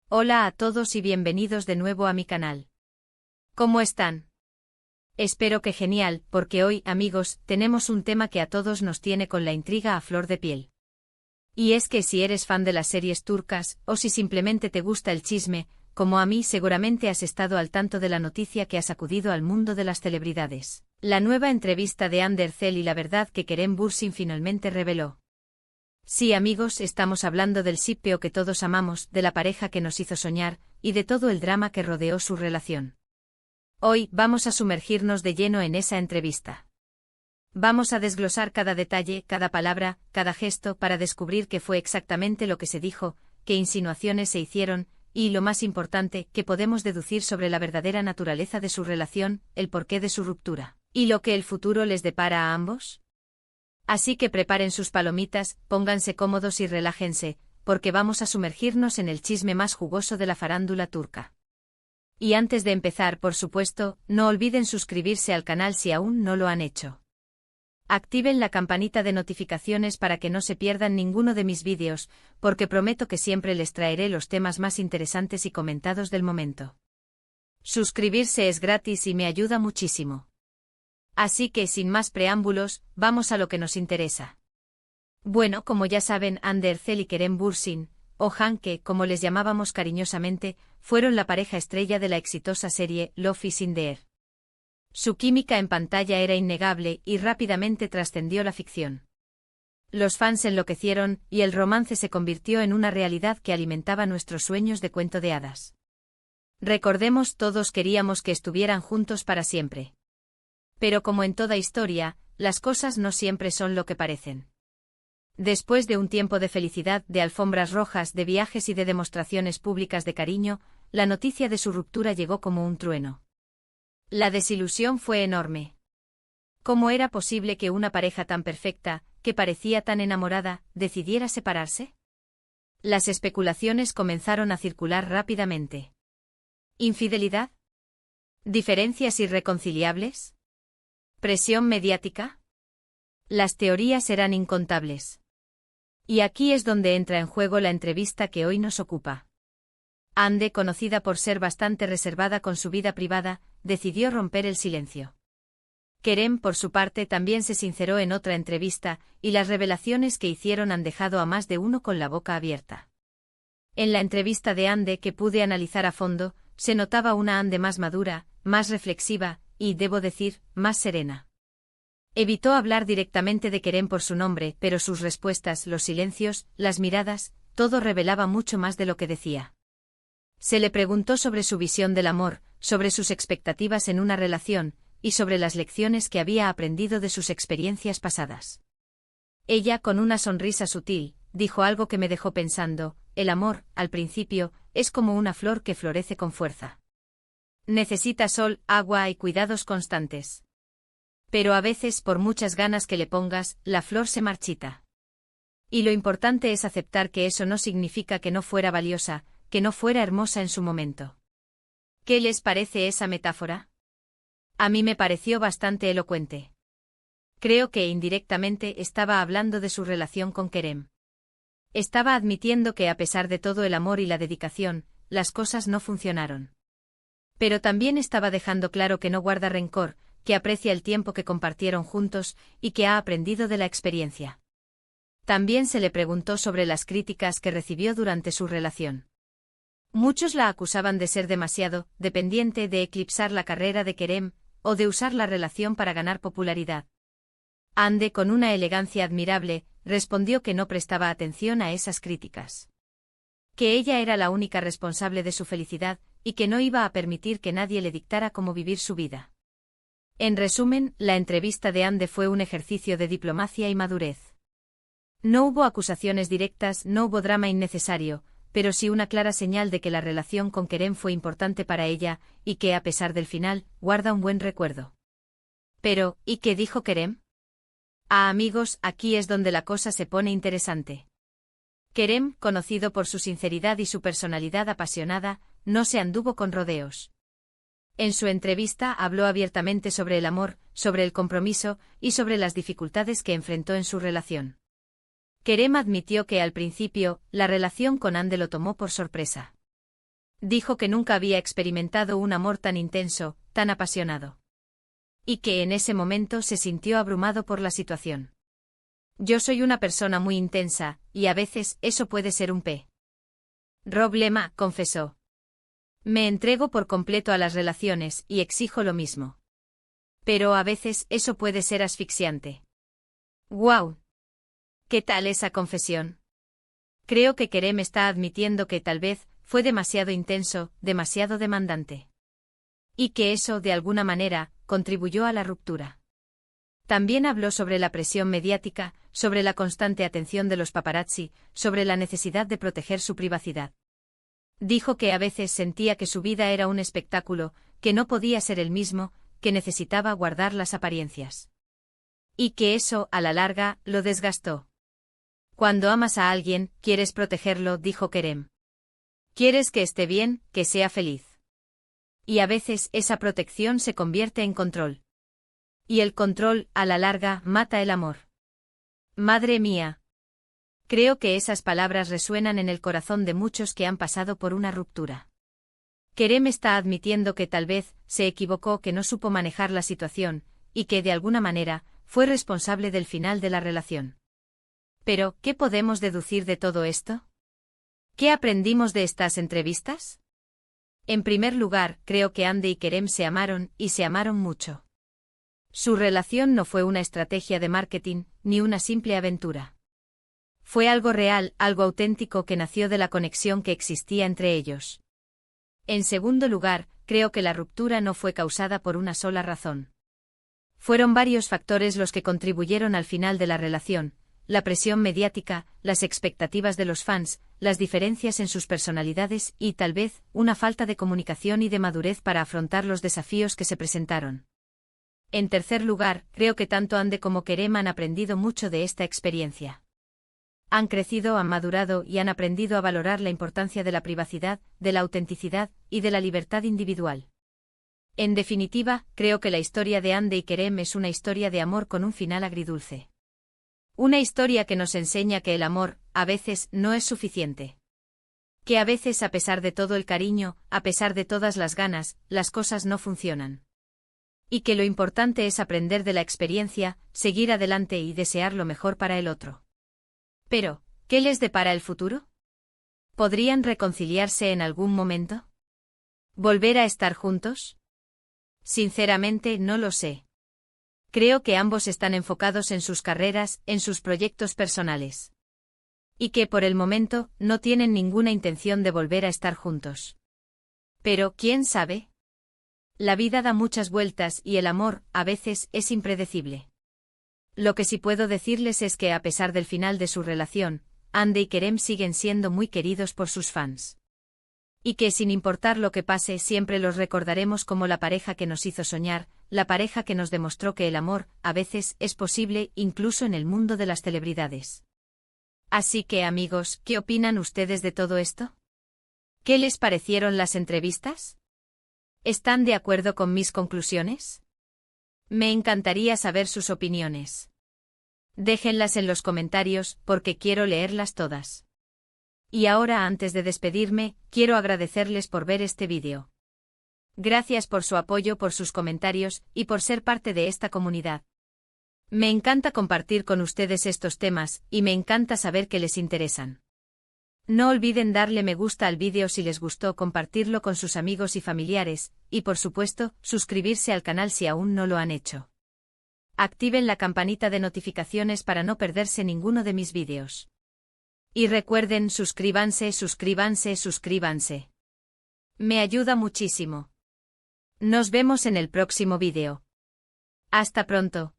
Hola a todos y bienvenidos de nuevo a mi canal. ¿Cómo están? Espero que genial, porque hoy, amigos, tenemos un tema que a todos nos tiene con la intriga a flor de piel. Y es que si eres fan de las series turcas, o si simplemente te gusta el chisme, como a mí seguramente has estado al tanto de la noticia que ha sacudido al mundo de las celebridades. La nueva entrevista de Hande Erçel y la verdad que Kerem Bürsin finalmente reveló. Sí, amigos, estamos hablando del shipeo que todos amamos, de la pareja que nos hizo soñar, y de todo el drama que rodeó su relación. Hoy vamos a sumergirnos de lleno en esa entrevista. Vamos a desglosar cada detalle, cada palabra, cada gesto para descubrir qué fue exactamente lo que se dijo, qué insinuaciones se hicieron, y lo más importante, qué podemos deducir sobre la verdadera naturaleza de su relación, el porqué de su ruptura, y lo que el futuro les depara a ambos. Así que preparen sus palomitas, pónganse cómodos y relájense, porque vamos a sumergirnos en el chisme más jugoso de la farándula turca. Y antes de empezar, por supuesto, no olviden suscribirse al canal si aún no lo han hecho. Activen la campanita de notificaciones para que no se pierdan ninguno de mis vídeos, porque prometo que siempre les traeré los temas más interesantes y comentados del momento. Suscribirse es gratis y me ayuda muchísimo. Así que, sin más preámbulos, vamos a lo que nos interesa. Bueno, como ya saben, Hande Erçel y Kerem Bürsin, o Hanke, como les llamábamos cariñosamente, fueron la pareja estrella de la exitosa serie Love is in the Air. Su química en pantalla era innegable y rápidamente trascendió la ficción. Los fans enloquecieron y el romance se convirtió en una realidad que alimentaba nuestros sueños de cuento de hadas. Recordemos, todos queríamos que estuvieran juntos para siempre. Pero como en toda historia, las cosas no siempre son lo que parecen. Después de un tiempo de felicidad, de alfombras rojas, de viajes y de demostraciones públicas de cariño, la noticia de su ruptura llegó como un trueno. La desilusión fue enorme. ¿Cómo era posible que una pareja tan perfecta, que parecía tan enamorada, decidiera separarse? Las especulaciones comenzaron a circular rápidamente. ¿Infidelidad? ¿Diferencias irreconciliables? ¿Presión mediática? Las teorías eran incontables. Y aquí es donde entra en juego la entrevista que hoy nos ocupa. Hande, conocida por ser bastante reservada con su vida privada, decidió romper el silencio. Kerem, por su parte, también se sinceró en otra entrevista, y las revelaciones que hicieron han dejado a más de uno con la boca abierta. En la entrevista de Hande, que pude analizar a fondo, se notaba una Hande más madura, más reflexiva, y, debo decir, más serena. Evitó hablar directamente de Kerem por su nombre, pero sus respuestas, los silencios, las miradas, todo revelaba mucho más de lo que decía. Se le preguntó sobre su visión del amor, sobre sus expectativas en una relación, y sobre las lecciones que había aprendido de sus experiencias pasadas. Ella, con una sonrisa sutil, dijo algo que me dejó pensando: el amor, al principio, es como una flor que florece con fuerza. Necesita sol, agua y cuidados constantes. Pero a veces, por muchas ganas que le pongas, la flor se marchita. Y lo importante es aceptar que eso no significa que no fuera valiosa, que no fuera hermosa en su momento. ¿Qué les parece esa metáfora? A mí me pareció bastante elocuente. Creo que indirectamente estaba hablando de su relación con Kerem. Estaba admitiendo que a pesar de todo el amor y la dedicación, las cosas no funcionaron. Pero también estaba dejando claro que no guarda rencor, que aprecia el tiempo que compartieron juntos y que ha aprendido de la experiencia. También se le preguntó sobre las críticas que recibió durante su relación. Muchos la acusaban de ser demasiado dependiente, de eclipsar la carrera de Kerem, o de usar la relación para ganar popularidad. Hande, con una elegancia admirable, respondió que no prestaba atención a esas críticas. Que ella era la única responsable de su felicidad, y que no iba a permitir que nadie le dictara cómo vivir su vida. En resumen, la entrevista de Hande fue un ejercicio de diplomacia y madurez. No hubo acusaciones directas, no hubo drama innecesario, pero sí una clara señal de que la relación con Kerem fue importante para ella, y que, a pesar del final, guarda un buen recuerdo. Pero, ¿y qué dijo Kerem? Amigos, aquí es donde la cosa se pone interesante. Kerem, conocido por su sinceridad y su personalidad apasionada, no se anduvo con rodeos. En su entrevista habló abiertamente sobre el amor, sobre el compromiso y sobre las dificultades que enfrentó en su relación. Kerem admitió que al principio, la relación con Hande lo tomó por sorpresa. Dijo que nunca había experimentado un amor tan intenso, tan apasionado. Y que en ese momento se sintió abrumado por la situación. Yo soy una persona muy intensa, y a veces eso puede ser un problema, confesó. Me entrego por completo a las relaciones y exijo lo mismo. Pero a veces eso puede ser asfixiante. ¡Guau! ¿Qué tal esa confesión? Creo que Kerem está admitiendo que tal vez fue demasiado intenso, demasiado demandante. Y que eso, de alguna manera, contribuyó a la ruptura. También habló sobre la presión mediática, sobre la constante atención de los paparazzi, sobre la necesidad de proteger su privacidad. Dijo que a veces sentía que su vida era un espectáculo, que no podía ser el mismo, que necesitaba guardar las apariencias. Y que eso, a la larga, lo desgastó. Cuando amas a alguien, quieres protegerlo, dijo Kerem. Quieres que esté bien, que sea feliz. Y a veces esa protección se convierte en control. Y el control, a la larga, mata el amor. Madre mía. Creo que esas palabras resuenan en el corazón de muchos que han pasado por una ruptura. Kerem está admitiendo que tal vez se equivocó, que no supo manejar la situación, y que de alguna manera fue responsable del final de la relación. Pero, ¿qué podemos deducir de todo esto? ¿Qué aprendimos de estas entrevistas? En primer lugar, creo que Andy y Kerem se amaron, y se amaron mucho. Su relación no fue una estrategia de marketing, ni una simple aventura. Fue algo real, algo auténtico que nació de la conexión que existía entre ellos. En segundo lugar, creo que la ruptura no fue causada por una sola razón. Fueron varios factores los que contribuyeron al final de la relación: la presión mediática, las expectativas de los fans, las diferencias en sus personalidades y, tal vez, una falta de comunicación y de madurez para afrontar los desafíos que se presentaron. En tercer lugar, creo que tanto Andy como Kerem han aprendido mucho de esta experiencia. Han crecido, han madurado y han aprendido a valorar la importancia de la privacidad, de la autenticidad y de la libertad individual. En definitiva, creo que la historia de Andy y Kerem es una historia de amor con un final agridulce. Una historia que nos enseña que el amor, a veces, no es suficiente. Que a veces, a pesar de todo el cariño, a pesar de todas las ganas, las cosas no funcionan. Y que lo importante es aprender de la experiencia, seguir adelante y desear lo mejor para el otro. Pero, ¿qué les depara el futuro? ¿Podrían reconciliarse en algún momento? ¿Volver a estar juntos? Sinceramente, no lo sé. Creo que ambos están enfocados en sus carreras, en sus proyectos personales. Y que por el momento no tienen ninguna intención de volver a estar juntos. Pero, ¿quién sabe? La vida da muchas vueltas y el amor, a veces, es impredecible. Lo que sí puedo decirles es que a pesar del final de su relación, Andy y Kerem siguen siendo muy queridos por sus fans. Y que sin importar lo que pase siempre los recordaremos como la pareja que nos hizo soñar, la pareja que nos demostró que el amor, a veces, es posible incluso en el mundo de las celebridades. Así que amigos, ¿qué opinan ustedes de todo esto? ¿Qué les parecieron las entrevistas? ¿Están de acuerdo con mis conclusiones? Me encantaría saber sus opiniones. Déjenlas en los comentarios, porque quiero leerlas todas. Y ahora, antes de despedirme, quiero agradecerles por ver este vídeo. Gracias por su apoyo, por sus comentarios, y por ser parte de esta comunidad. Me encanta compartir con ustedes estos temas, y me encanta saber que les interesan. No olviden darle me gusta al vídeo si les gustó, compartirlo con sus amigos y familiares, y por supuesto, suscribirse al canal si aún no lo han hecho. Activen la campanita de notificaciones para no perderse ninguno de mis vídeos. Y recuerden, suscríbanse, suscríbanse, suscríbanse. Me ayuda muchísimo. Nos vemos en el próximo vídeo. Hasta pronto.